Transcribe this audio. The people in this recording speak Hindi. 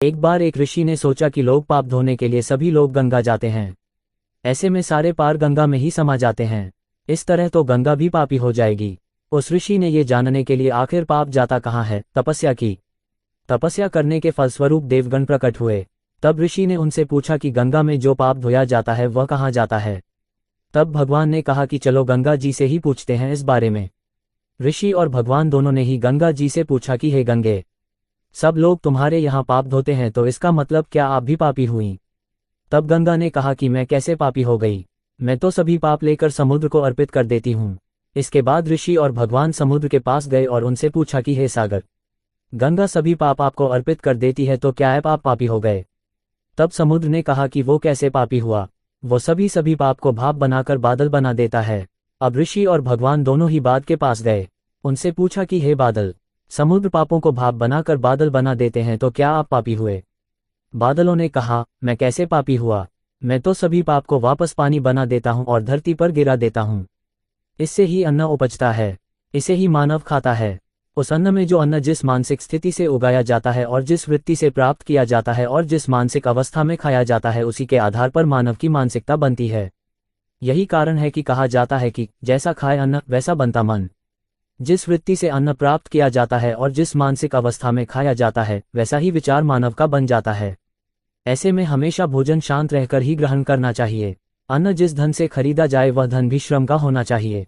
एक बार एक ऋषि ने सोचा कि लोग पाप धोने के लिए सभी लोग गंगा जाते हैं। ऐसे में सारे पार गंगा में ही समा जाते हैं। इस तरह तो गंगा भी पापी हो जाएगी। उस ऋषि ने ये जानने के लिए आखिर पाप जाता कहाँ है, तपस्या की। तपस्या करने के फलस्वरूप देवगण प्रकट हुए। तब ऋषि ने उनसे पूछा कि गंगा में जो पाप धोया जाता है वह कहाँ जाता है। तब भगवान ने कहा कि चलो गंगा जी से ही पूछते हैं इस बारे में। ऋषि और भगवान दोनों ने ही गंगा जी से पूछा कि हे गंगे, सब लोग तुम्हारे यहाँ पाप धोते हैं तो इसका मतलब क्या आप भी पापी हुई। तब गंगा ने कहा कि मैं कैसे पापी हो गई, मैं तो सभी पाप लेकर समुद्र को अर्पित कर देती हूँ। इसके बाद ऋषि और भगवान समुद्र के पास गए और उनसे पूछा कि हे सागर, गंगा सभी पाप आपको अर्पित कर देती है तो क्या आप पापी हो गए। तब समुद्र ने कहा कि वो कैसे पापी हुआ, वो सभी पाप को भाप बनाकर बादल बना देता है। अब ऋषि और भगवान दोनों ही बादल के पास गए, उनसे पूछा कि हे बादल, समुद्र पापों को भाप बनाकर बादल बना देते हैं तो क्या आप पापी हुए। बादलों ने कहा, मैं कैसे पापी हुआ, मैं तो सभी पाप को वापस पानी बना देता हूँ और धरती पर गिरा देता हूँ। इससे ही अन्न उपजता है, इसे ही मानव खाता है। उस अन्न में जो अन्न जिस मानसिक स्थिति से उगाया जाता है और जिस वृत्ति से प्राप्त किया जाता है और जिस मानसिक अवस्था में खाया जाता है, उसी के आधार पर मानव की मानसिकता बनती है। यही कारण है कि कहा जाता है कि जैसा खाए अन्न वैसा बनता मन। जिस वृत्ति से अन्न प्राप्त किया जाता है और जिस मानसिक अवस्था में खाया जाता है, वैसा ही विचार मानव का बन जाता है। ऐसे में हमेशा भोजन शांत रहकर ही ग्रहण करना चाहिए। अन्न जिस धन से खरीदा जाए वह धन भी श्रम का होना चाहिए।